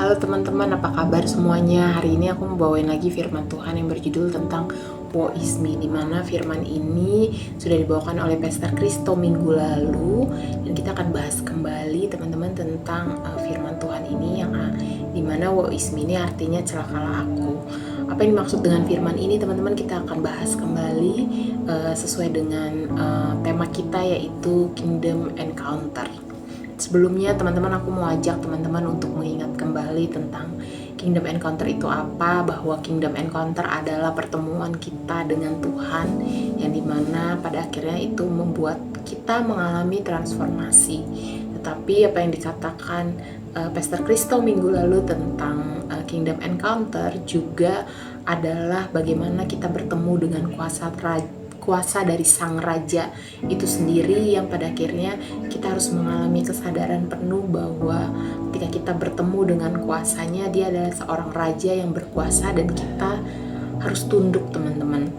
Halo teman-teman, apa kabar semuanya? Hari ini aku mau bawain lagi firman Tuhan yang berjudul tentang Woe is me, dimana firman ini sudah dibawakan oleh Pastor Kristo minggu lalu, dan kita akan bahas kembali teman-teman tentang firman Tuhan ini yang dimana woe is me ini artinya celakalah aku. Apa yang dimaksud dengan firman ini teman-teman? Kita akan bahas kembali sesuai dengan tema kita, yaitu Kingdom Encounter. Sebelumnya teman-teman, aku mau ajak teman-teman untuk mengingat kembali tentang Kingdom Encounter itu apa, bahwa Kingdom Encounter adalah pertemuan kita dengan Tuhan yang dimana pada akhirnya itu membuat kita mengalami transformasi. Tetapi apa yang dikatakan Pastor Kristo minggu lalu tentang Kingdom Encounter juga adalah bagaimana kita bertemu dengan kuasa dari Sang Raja itu sendiri, yang pada akhirnya kita harus mengalami kesadaran penuh bahwa ketika kita bertemu dengan kuasanya, dia adalah seorang raja yang berkuasa dan kita harus tunduk teman-teman.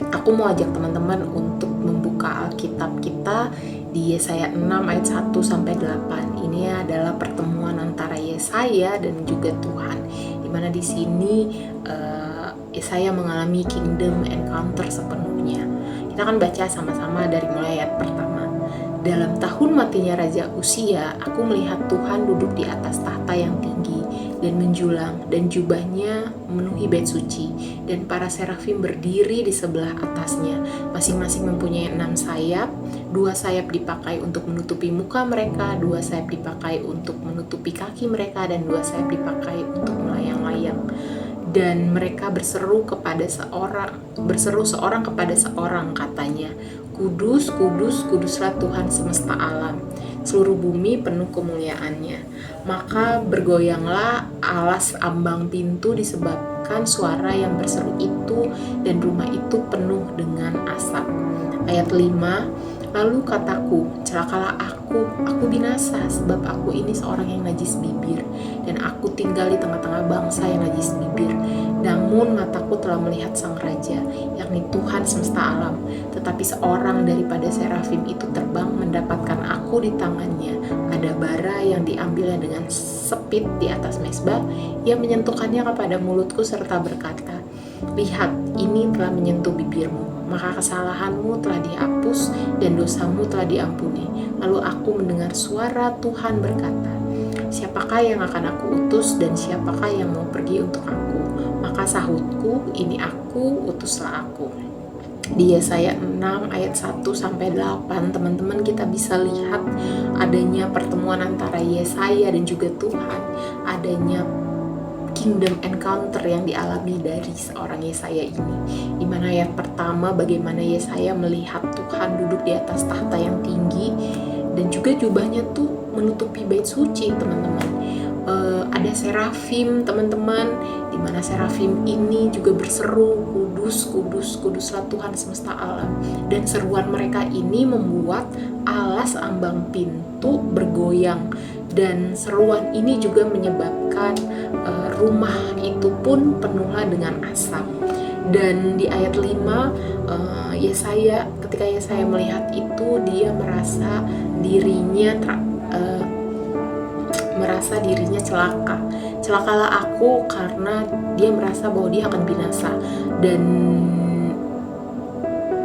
Aku mau ajak teman-teman untuk membuka Alkitab kita di Yesaya 6 ayat 1-8. Ini adalah pertemuan antara Yesaya dan juga Tuhan, dimana di sini Yesaya mengalami Kingdom Encounter sepenuhnya. Kita akan baca sama-sama dari mulai ayat pertama. Dalam tahun matinya Raja Uzia, aku melihat Tuhan duduk di atas tahta yang tinggi dan menjulang, dan jubahnya memenuhi bait suci, dan para serafim berdiri di sebelah atasnya, masing-masing mempunyai 6 sayap. 2 sayap dipakai untuk menutupi muka mereka, 2 sayap dipakai untuk menutupi kaki mereka, dan 2 sayap dipakai untuk melayang-layang. Dan mereka berseru seorang kepada seorang, katanya, Kudus, kudus, kuduslah Tuhan semesta alam, seluruh bumi penuh kemuliaannya. Maka bergoyanglah alas ambang pintu disebabkan suara yang berseru itu, dan rumah itu penuh dengan asap. Ayat 5, lalu kataku, celakalah aku binasa, sebab aku ini seorang yang najis bibir, dan aku tinggal di tengah-tengah bangsa yang najis bibir. Namun mataku telah melihat Sang Raja, yakni Tuhan semesta alam. Tetapi seorang daripada serafim itu terbang mendapatkan aku di tangannya. Ada bara yang diambilnya dengan sepit di atas mezbah. Ia menyentuhkannya kepada mulutku serta berkata, lihat, ini telah menyentuh bibirmu, maka kesalahanmu telah dihapus dan dosamu telah diampuni. Lalu aku mendengar suara Tuhan berkata, siapakah yang akan aku utus dan siapakah yang mau pergi untuk aku? Maka sahutku, ini aku, utuslah aku. Di Yesaya 6 ayat 1-8 teman-teman, kita bisa lihat adanya pertemuan antara Yesaya dan juga Tuhan, adanya Kingdom Encounter yang dialami dari seorang Yesaya ini. Di mana ayat pertama, bagaimana Yesaya melihat Tuhan duduk di atas tahta yang tinggi, dan juga jubahnya tuh menutupi bait suci teman-teman. Ada serafim teman-teman, di mana serafim ini juga berseru, kudus, kudus, kuduslah Tuhan semesta alam. Dan seruan mereka ini membuat alas ambang pintu bergoyang, dan seruan ini juga menyebabkan rumah itu pun penuhlah dengan asap. Dan di ayat 5, ketika Yesaya melihat itu, dia merasa dirinya celakalah aku, karena dia merasa bahwa dia akan binasa. Dan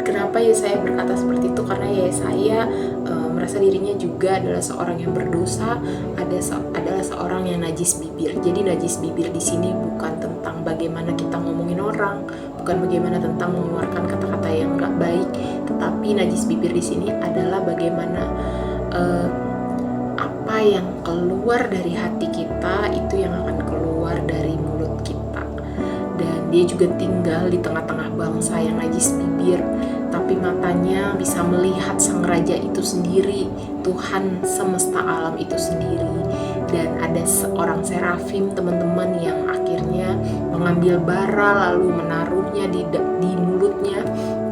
kenapa Yesaya berkata seperti itu? Karena Yesaya merasa dirinya juga adalah seorang yang berdosa, adalah seorang yang najis bibir. Jadi najis bibir di sini bukan tentang bagaimana kita ngomongin orang, bukan bagaimana tentang mengeluarkan kata-kata yang nggak baik, tetapi najis bibir di sini adalah bagaimana apa yang keluar dari hati kita itu yang akan keluar dari mulut kita. Dan dia juga tinggal di tengah-tengah bangsa yang najis bibir, tapi matanya bisa melihat Sang Raja itu sendiri, Tuhan semesta alam itu sendiri. Dan ada seorang serafim teman-teman yang akhirnya mengambil bara lalu menaruhnya di mulutnya,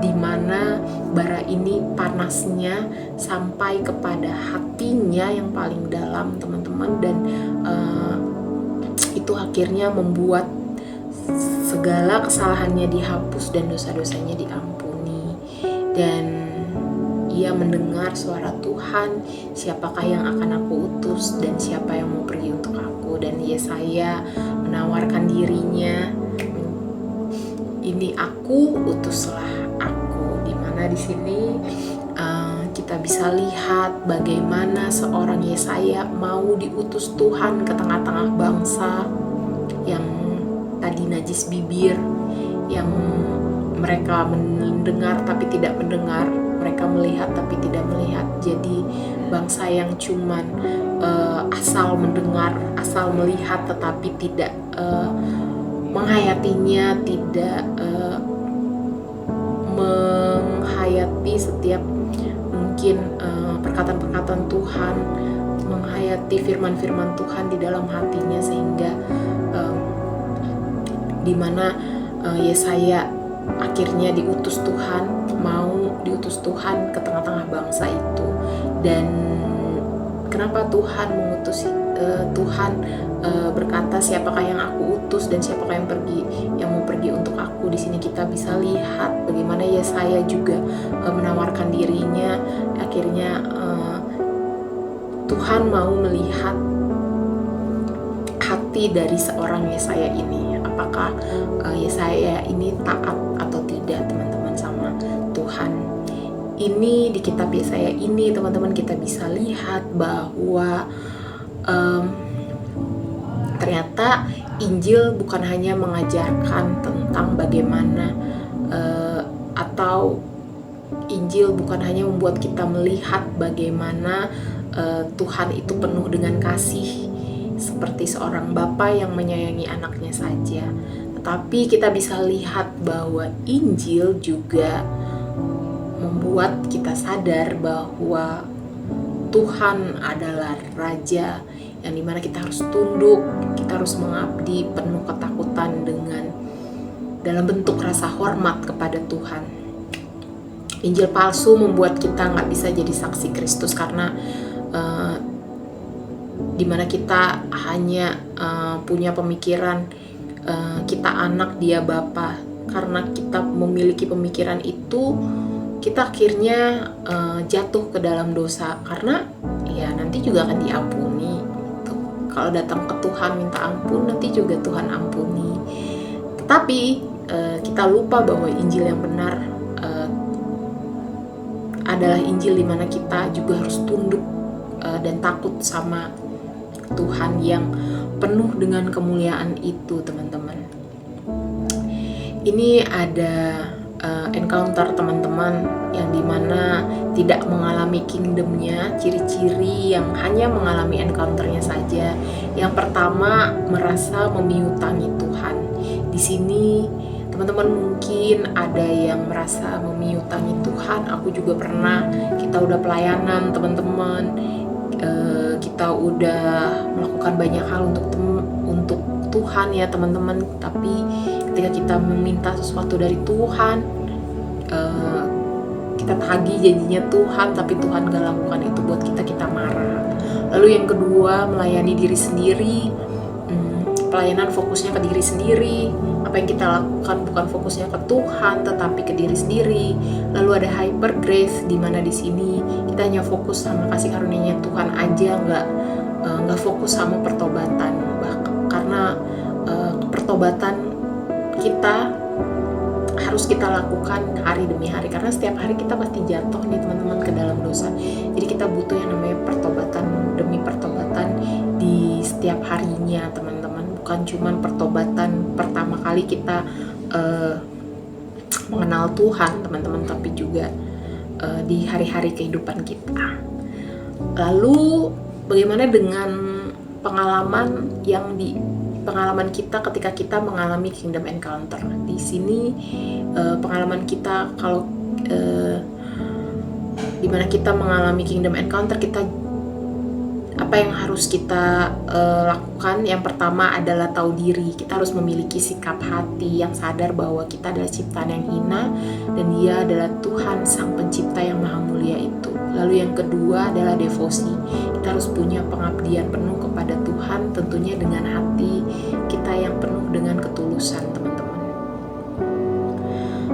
di mana bara ini panasnya sampai kepada hatinya yang paling dalam teman-teman. Dan itu akhirnya membuat segala kesalahannya dihapus dan dosa-dosanya diampuni. Dan ia mendengar suara Tuhan, siapakah yang akan aku utus dan siapa yang mau pergi untuk aku. Dan Yesaya menawarkan dirinya, ini aku, utuslah aku. Dimana di sini kita bisa lihat bagaimana seorang Yesaya mau diutus Tuhan ke tengah-tengah bangsa yang tadi najis bibir, yang mereka mendengar tapi tidak mendengar, mereka melihat tapi tidak melihat. Jadi bangsa yang cuman asal mendengar, asal melihat tetapi tidak menghayatinya, tidak menghayati setiap mungkin perkataan-perkataan Tuhan, menghayati firman-firman Tuhan di dalam hatinya, sehingga dimana Yesaya akhirnya diutus Tuhan, mau diutus Tuhan ke tengah-tengah bangsa itu. Dan kenapa Tuhan mengutus? Tuhan berkata, siapakah yang aku utus dan siapakah yang mau pergi untuk aku. Di sini kita bisa lihat bagaimana Yesaya juga menawarkan dirinya. Akhirnya Tuhan mau melihat hati dari seorang Yesaya ini. Apakah Yesaya ini taat atau tidak, teman-teman, sama Tuhan. Ini di kitab Yesaya ini, teman-teman, kita bisa lihat bahwa ternyata Injil bukan hanya mengajarkan tentang bagaimana atau Injil bukan hanya membuat kita melihat bagaimana Tuhan itu penuh dengan kasih seperti seorang bapa yang menyayangi anaknya saja, tetapi kita bisa lihat bahwa Injil juga membuat kita sadar bahwa Tuhan adalah Raja yang dimana kita harus tunduk, kita harus mengabdi penuh ketakutan dalam bentuk rasa hormat kepada Tuhan. Injil palsu membuat kita nggak bisa jadi saksi Kristus karena dimana kita hanya punya pemikiran kita anak, dia Bapa. Karena kita memiliki pemikiran itu, kita akhirnya jatuh ke dalam dosa, karena ya nanti juga akan diampuni gitu. Kalau datang ke Tuhan minta ampun, nanti juga Tuhan ampuni. Tetapi kita lupa bahwa Injil yang benar adalah Injil di mana kita juga harus tunduk dan takut sama Tuhan yang penuh dengan kemuliaan itu, teman-teman. Ini ada encounter, teman-teman, yang dimana tidak mengalami kingdomnya, ciri-ciri yang hanya mengalami encounternya saja. Yang pertama, merasa memiutangi Tuhan. Di sini teman-teman mungkin ada yang merasa memiutangi Tuhan. Aku juga pernah. Kita udah pelayanan, teman-teman, kita udah melakukan banyak hal untuk Tuhan ya, teman-teman. Tapi ketika kita meminta sesuatu dari Tuhan, kita tagih janjinya Tuhan, tapi Tuhan gak lakukan itu buat kita marah. Lalu yang kedua, melayani diri sendiri. Pelayanan fokusnya ke diri sendiri. Apa yang kita lakukan bukan fokusnya ke Tuhan, tetapi ke diri sendiri. Lalu ada hyper grace, di mana di sini kita hanya fokus sama kasih karunia Tuhan aja, nggak fokus sama pertobatan. Karena pertobatan kita harus kita lakukan hari demi hari, karena setiap hari kita pasti jatuh nih, teman-teman, ke dalam dosa. Jadi kita butuh yang namanya pertobatan demi pertobatan di setiap harinya, teman-teman. Bukan cuman pertobatan pertama kali kita mengenal Tuhan, teman-teman, tapi juga di hari-hari kehidupan kita. Lalu bagaimana dengan pengalaman kita ketika kita mengalami kingdom encounter? Di sini pengalaman kita kalau dimana kita mengalami kingdom encounter, apa yang harus kita lakukan? Yang pertama adalah tahu diri. Kita harus memiliki sikap hati yang sadar bahwa kita adalah ciptaan yang hina dan Dia adalah Tuhan Sang Pencipta yang Maha Mulia itu. Lalu yang kedua adalah devosi. Kita harus punya pengabdian penuh kepada Tuhan, tentunya dengan hati kita yang penuh dengan ketulusan, teman-teman.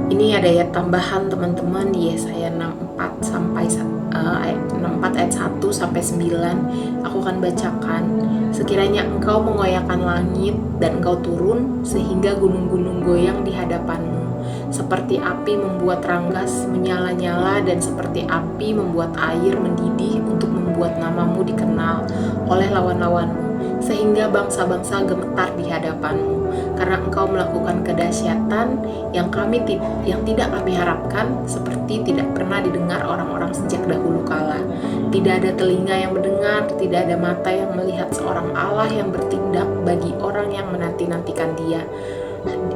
Ini ada ayat tambahan teman-teman di Yesaya 64 sampai ayat 64 ayat 1 sampai 9. Aku akan bacakan. Sekiranya engkau mengoyakkan langit dan engkau turun sehingga gunung-gunung goyang di hadapanmu, seperti api membuat ranggas menyala-nyala dan seperti api membuat air mendidih untuk membuat namamu dikenal oleh lawan-lawanmu, sehingga bangsa-bangsa gemetar di hadapanmu, karena engkau melakukan kedahsyatan yang tidak kami harapkan, seperti tidak pernah didengar orang-orang sejak dahulu kala. Tidak ada telinga yang mendengar, tidak ada mata yang melihat seorang Allah yang bertindak bagi orang yang menanti-nantikan Dia.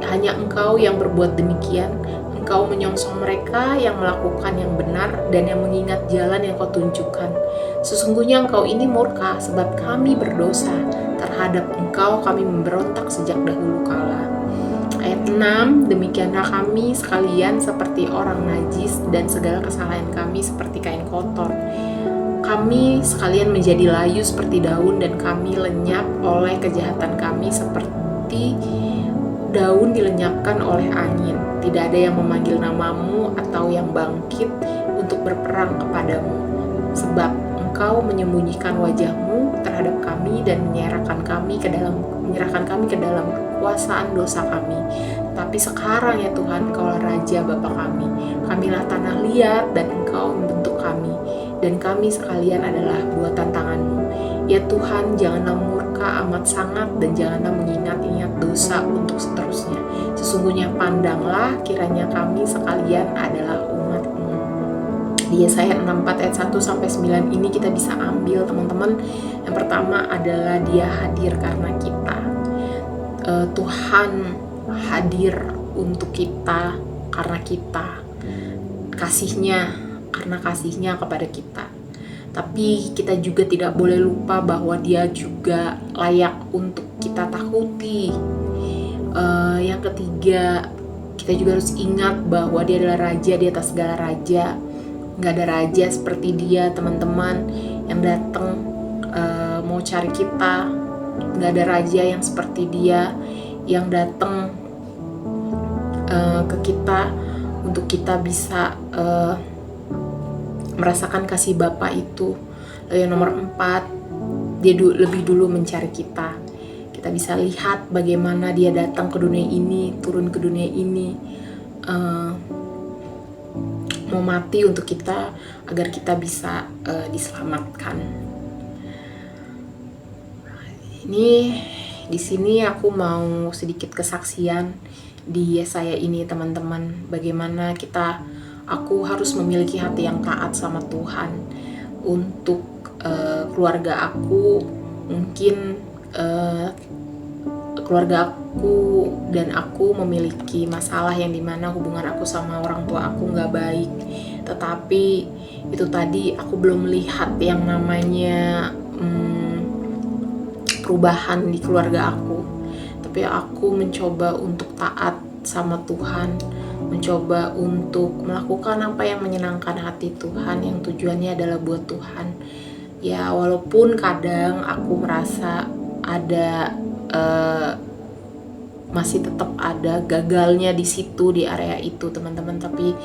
Hanya engkau yang berbuat demikian. Engkau menyongsong mereka yang melakukan yang benar dan yang mengingat jalan yang kau tunjukkan. Sesungguhnya engkau ini murka sebab kami berdosa. Terhadap engkau kami memberontak sejak dahulu kala. Ayat 6, demikianlah kami sekalian seperti orang najis dan segala kesalahan kami seperti kain kotor. Kami sekalian menjadi layu seperti daun dan kami lenyap oleh kejahatan kami seperti daun dilenyapkan oleh angin. Tidak ada yang memanggil namamu atau yang bangkit untuk berperang kepadamu. Sebab engkau menyembunyikan wajahmu terhadap kami dan menyerahkan kami ke dalam kekuasaan dosa kami. Tapi sekarang ya Tuhan, Engkaulah Raja Bapa kami. Kamilah tanah liat dan Engkau membentuk kami. Dan kami sekalian adalah buatan tangan-Mu. Ya Tuhan, janganlah murka amat sangat dan janganlah mengingat-ingat dosa untuk seterusnya. Sesungguhnya pandanglah kiranya kami sekalian adalah umat-Mu. Di Yesaya 64 ayat 1 sampai 9 ini kita bisa ambil teman-teman. Yang pertama adalah Dia hadir karena kita. Tuhan hadir untuk kita karena kita. Karena kasihnya kepada kita. Tapi kita juga tidak boleh lupa bahwa Dia juga layak untuk kita takuti. Yang ketiga, kita juga harus ingat bahwa Dia adalah Raja di atas segala raja. Gak ada raja seperti Dia, teman-teman, yang datang mau cari kita. Gak ada raja yang seperti Dia yang datang ke kita untuk kita bisa merasakan kasih Bapa itu. Lalu yang nomor 4, Dia lebih dulu mencari kita. Kita bisa lihat bagaimana Dia datang ke dunia ini, turun ke dunia ini, mau mati untuk kita agar kita bisa diselamatkan. Ini di sini aku mau sedikit kesaksian di Yesaya ini teman-teman, bagaimana aku harus memiliki hati yang taat sama Tuhan. Untuk keluarga aku, mungkin keluarga aku dan aku memiliki masalah yang dimana hubungan aku sama orang tua aku gak baik. Tetapi itu tadi aku belum melihat yang namanya perubahan di keluarga aku. Tapi aku mencoba untuk taat sama Tuhan, mencoba untuk melakukan apa yang menyenangkan hati Tuhan, yang tujuannya adalah buat Tuhan. Ya walaupun kadang aku merasa ada masih tetap ada gagalnya di situ, di area itu teman-teman, tapi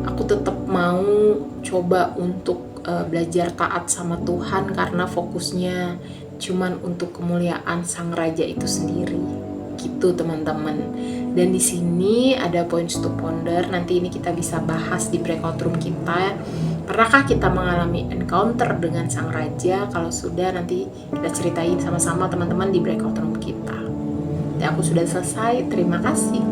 aku tetap mau coba untuk belajar taat sama Tuhan karena fokusnya cuman untuk kemuliaan Sang Raja itu sendiri gitu teman-teman. Dan di sini ada points to ponder, nanti ini kita bisa bahas di breakout room kita. Pernahkah kita mengalami encounter dengan Sang Raja? Kalau sudah, nanti kita ceritain sama-sama teman-teman di breakout room kita. Dan aku sudah selesai, terima kasih.